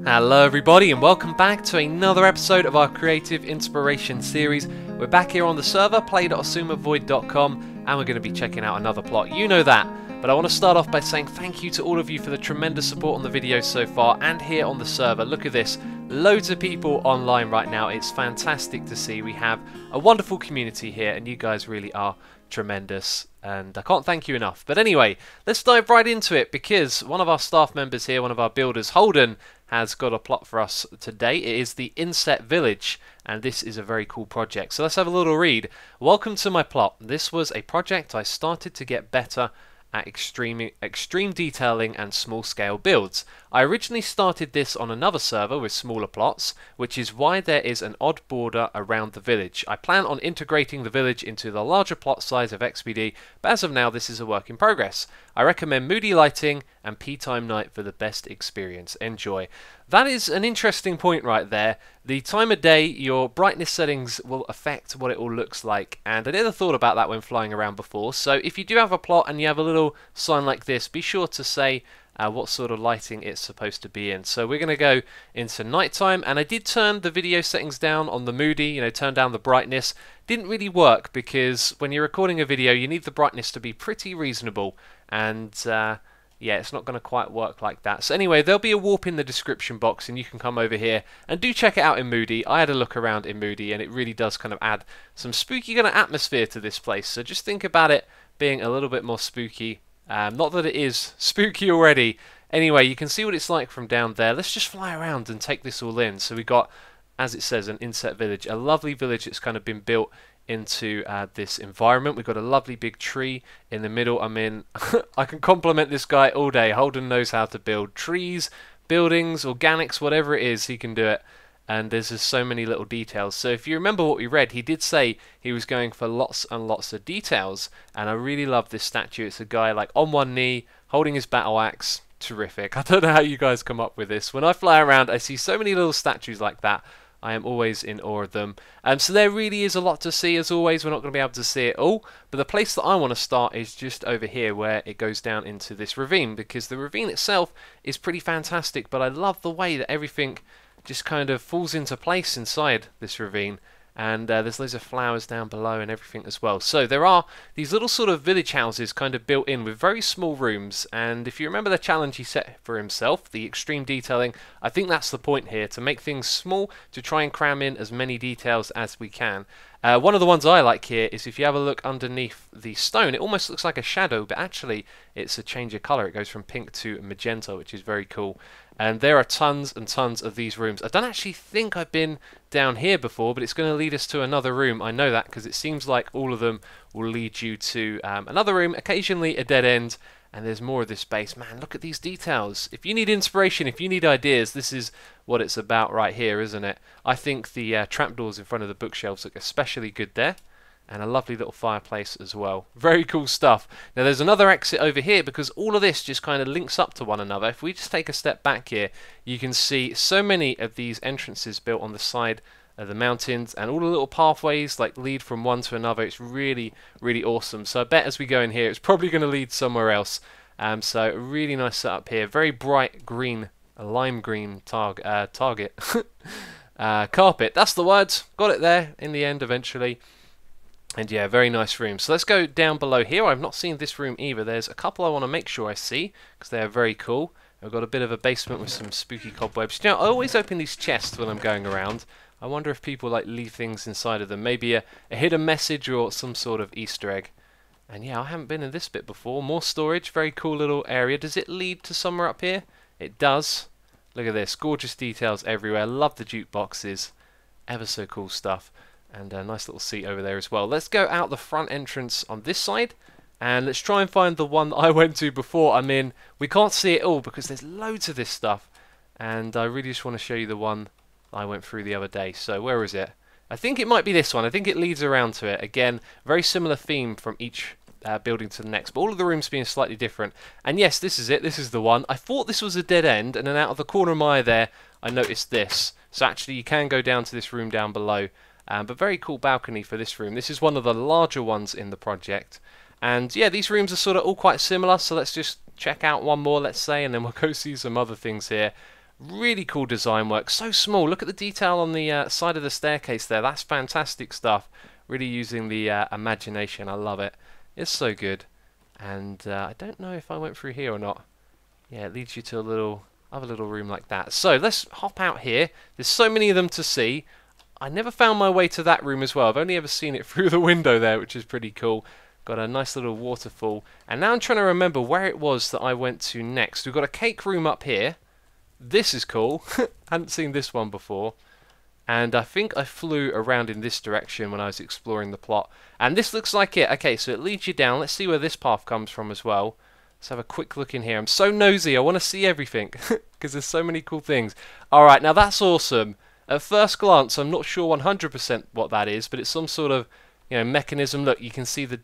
Hello everybody and welcome back to another episode of our Creative Inspiration series. We're back here on the server, play.xisumavoid.com, and we're going to be checking out another plot. You know that, but I want to start off by saying thank you to all of you for the tremendous support on the videos so far and here on the server. Look at this, loads of people online right now. It's fantastic to see. We have a wonderful community here and you guys really are tremendous, and I can't thank you enough. But anyway, let's dive right into it because one of our staff members here, one of our builders, Holden, has got a plot for us today. It is the Inset Village, and this is a very cool project. So let's have a little read. Welcome to my plot. This was a project I started to get better at extreme detailing and small scale builds. I originally started this on another server with smaller plots, which is why there is an odd border around the village. I plan on integrating the village into the larger plot size of XPD, but as of now this is a work in progress. I recommend moody lighting and tea time night for the best experience. Enjoy. That is an interesting point right there. The time of day, your brightness settings will affect what it all looks like, and I never thought about that when flying around before. So if you do have a plot and you have a little sign like this, be sure to say what sort of lighting it's supposed to be in. So we're going to go into nighttime, and I did turn the video settings down on the moody, turn down the brightness. Didn't really work because when you're recording a video you need the brightness to be pretty reasonable, and yeah, it's not going to quite work like that. So anyway, there'll be a warp in the description box and you can come over here and do check it out in Moody. I had a look around in Moody and it really does kind of add some spooky kind of atmosphere to this place. So just think about it being a little bit more spooky. Not that it is spooky already. Anyway, you can see what it's like from down there. Let's just fly around and take this all in. So we got, as it says, an Inset Village, a lovely village that's kind of been built into this environment. We've got a lovely big tree in the middle. I mean, I can compliment this guy all day. Holden knows how to build trees, buildings, organics, whatever it is, he can do it. And there's just so many little details. So if you remember what we read, he did say he was going for lots and lots of details, and I really love this statue. It's a guy like on one knee holding his battle axe. Terrific. I don't know how you guys come up with this. When I fly around I see so many little statues like that. I am always in awe of them. So there really is a lot to see. As always, we're not going to be able to see it all, but the place that I want to start is just over here where it goes down into this ravine, because the ravine itself is pretty fantastic, but I love the way that everything just kind of falls into place inside this ravine. And there's loads of flowers down below and everything as well. So there are these little sort of village houses kind of built in with very small rooms, and if you remember the challenge he set for himself, the extreme detailing, I think that's the point here, to make things small, to try and cram in as many details as we can. One of the ones I like here is if you have a look underneath the stone, it almost looks like a shadow, but actually it's a change of colour. It goes from pink to magenta, which is very cool. And there are tons and tons of these rooms. I don't actually think I've been down here before, but it's going to lead us to another room. I know that because it seems like all of them will lead you to another room, occasionally a dead end, and there's more of this space. Man, look at these details. If you need inspiration, if you need ideas, this is what it's about right here, isn't it? I think the trapdoors in front of the bookshelves look especially good there. And a lovely little fireplace as well. Very cool stuff. Now there's another exit over here because all of this just kind of links up to one another. If we just take a step back here, you can see so many of these entrances built on the side of the mountains, and all the little pathways like lead from one to another. It's really, really awesome. So I bet as we go in here, it's probably going to lead somewhere else. So a really nice setup here. Very bright green, a lime green target. Carpet, that's the words. Got it there in the end eventually. And yeah, very nice room. So let's go down below here. I've not seen this room either. There's a couple I want to make sure I see because they are very cool. I've got a bit of a basement with some spooky cobwebs. I always open these chests when I'm going around. I wonder if people like leave things inside of them. Maybe a hidden message or some sort of Easter egg. And yeah, I haven't been in this bit before. More storage. Very cool little area. Does it lead to somewhere up here? It does. Look at this. Gorgeous details everywhere. Love the jukeboxes. Ever so cool stuff. And a nice little seat over there as well. Let's go out the front entrance on this side, and let's try and find the one that I went to before. I mean, we can't see it all because there's loads of this stuff, and I really just want to show you the one I went through the other day. So where is it? I think it might be this one. I think it leads around to it. Again, very similar theme from each building to the next, but all of the rooms being slightly different. And yes, this is it. This is the one. I thought this was a dead end, and then out of the corner of my eye there, I noticed this. So actually you can go down to this room down below. But very cool balcony for this room. This is one of the larger ones in the project. And yeah, these rooms are sort of all quite similar, so let's just check out one more, let's say, and then we'll go see some other things here. Really cool design work. So small. Look at the detail on the side of the staircase there. That's fantastic stuff. Really using the imagination. I love it. It's so good. And I don't know if I went through here or not. Yeah, it leads you to a little other little room like that. So let's hop out here. There's so many of them to see. I never found my way to that room as well. I've only ever seen it through the window there, which is pretty cool. Got a nice little waterfall. And now I'm trying to remember where it was that I went to next. We've got a cake room up here. This is cool. Hadn't seen this one before. And I think I flew around in this direction when I was exploring the plot. And this looks like it. Okay, so it leads you down. Let's see where this path comes from as well. Let's have a quick look in here. I'm so nosy. I want to see everything because there's so many cool things. Alright, now that's awesome. At first glance, I'm not sure 100% what that is, but it's some sort of, you know, mechanism. Look, you can see the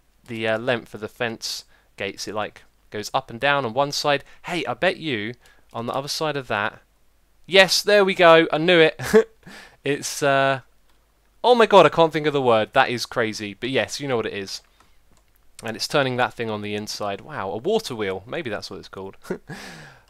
length of the fence gates. It like goes up and down on one side. Hey, I bet you on the other side of that. Yes, there we go. I knew it. It's oh my god, I can't think of the word. That is crazy. But yes, you know what it is. And it's turning that thing on the inside. Wow, a water wheel. Maybe that's what it's called.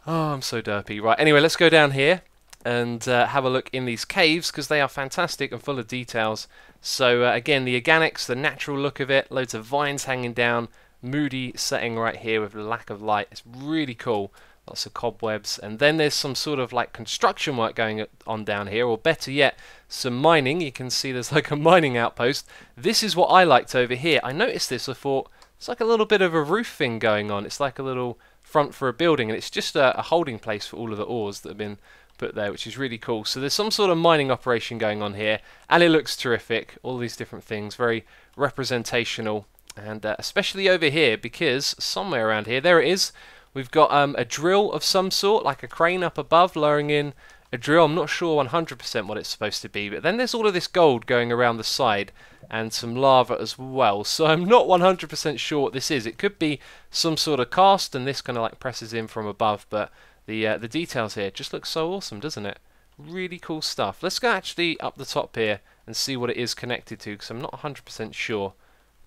Oh, I'm so derpy. Right, anyway, let's go down here and have a look in these caves because they are fantastic and full of details. So again, the organics, the natural look of it, loads of vines hanging down, moody setting right here with a lack of light. It's really cool. Lots of cobwebs, and then there's some sort of like construction work going on down here, or better yet, some mining. You can see there's like a mining outpost. This is what I liked over here. I noticed this, I thought, it's like a little bit of a roof thing going on. It's like a little front for a building, and it's just a holding place for all of the ores that have been put there, which is really cool. So there's some sort of mining operation going on here, and it looks terrific. All these different things, very representational, and especially over here, because somewhere around here, there it is. We've got a drill of some sort, like a crane up above, lowering in a drill. I'm not sure 100% what it's supposed to be, but then there's all of this gold going around the side, and some lava as well. So I'm not 100% sure what this is. It could be some sort of cast, and this kind of like presses in from above, but the details here just look so awesome, doesn't it? Really cool stuff. Let's go actually up the top here and see what it is connected to, because I'm not 100% sure.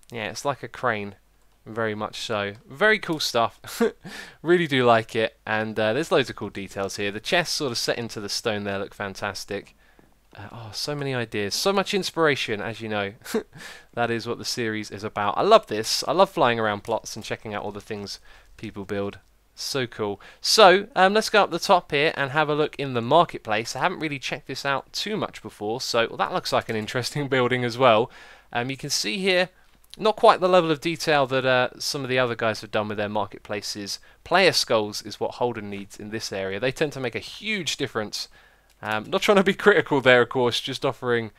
Yeah, it's like a crane. Very much so. Very cool stuff. Really do like it. And there's loads of cool details here. The chests sort of set into the stone there look fantastic. Oh, so many ideas. So much inspiration, as you know. That is what the series is about. I love this. I love flying around plots and checking out all the things people build. So cool. So, let's go up the top here and have a look in the marketplace. I haven't really checked this out too much before, so that looks like an interesting building as well. You can see here, not quite the level of detail that some of the other guys have done with their marketplaces. Player skulls is what Holden needs in this area. They tend to make a huge difference. Not trying to be critical there, of course, just offering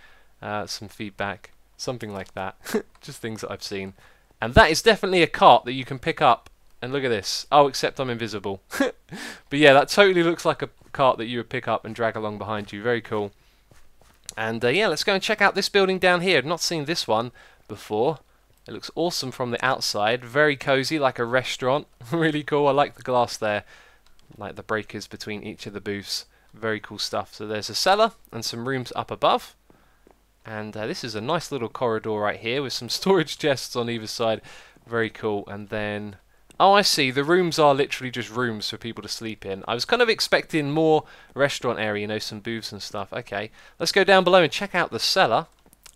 some feedback. Something like that. Just things that I've seen. And that is definitely a cart that you can pick up. And look at this. Oh, except I'm invisible. But yeah, that totally looks like a cart that you would pick up and drag along behind you. Very cool. And yeah, let's go and check out this building down here. I've not seen this one before. It looks awesome from the outside. Very cozy, like a restaurant. Really cool. I like the glass there. Like the breakers between each of the booths. Very cool stuff. So there's a cellar and some rooms up above. And this is a nice little corridor right here with some storage chests on either side. Very cool. And then... oh, I see. The rooms are literally just rooms for people to sleep in. I was kind of expecting more restaurant area, you know, some booths and stuff. Okay, let's go down below and check out the cellar.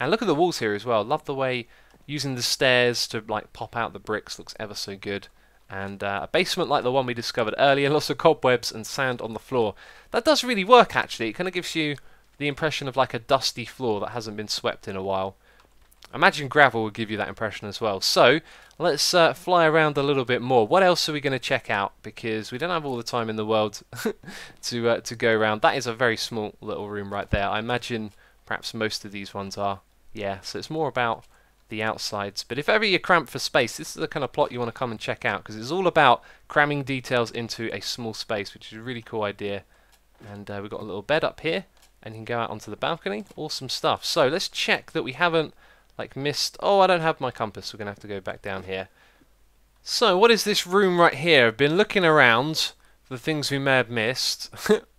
And look at the walls here as well. Love the way using the stairs to like pop out the bricks looks ever so good. And a basement like the one we discovered earlier. Lots of cobwebs and sand on the floor. That does really work actually. It kind of gives you the impression of like a dusty floor that hasn't been swept in a while. I imagine gravel would give you that impression as well. So let's fly around a little bit more. What else are we going to check out? Because we don't have all the time in the world to go around. That is a very small little room right there. I imagine perhaps most of these ones are. Yeah, so it's more about the outsides. But if ever you're cramped for space, this is the kind of plot you want to come and check out, because it's all about cramming details into a small space, which is a really cool idea. And we've got a little bed up here, and you can go out onto the balcony. Awesome stuff. So let's check that we haven't like missed... oh, I don't have my compass. We're going to have to go back down here. So what is this room right here? I've been looking around for the things we may have missed.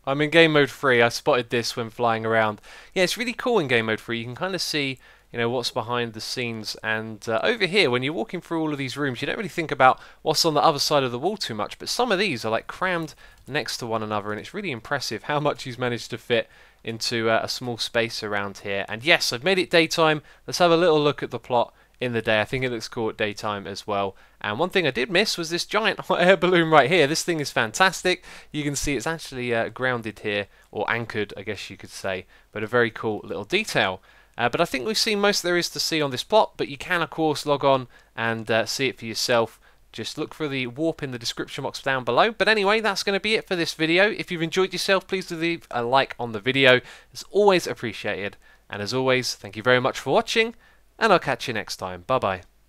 I'm in game mode 3. I spotted this when flying around. Yeah, it's really cool in game mode 3. You can kind of see, you know, what's behind the scenes. And over here, when you're walking through all of these rooms, you don't really think about what's on the other side of the wall too much, but some of these are like crammed next to one another, and it's really impressive how much he's managed to fit into a small space around here. And yes, I've made it daytime. Let's have a little look at the plot in the day. I think it looks cool at daytime as well. And one thing I did miss was this giant hot air balloon right here. This thing is fantastic. You can see it's actually grounded here, or anchored, I guess you could say, but a very cool little detail. But I think we've seen most there is to see on this plot, but you can of course log on and see it for yourself. Just look for the warp in the description box down below. But anyway, that's going to be it for this video. If you've enjoyed yourself, please do leave a like on the video. It's always appreciated. And as always, thank you very much for watching, and I'll catch you next time. Bye bye.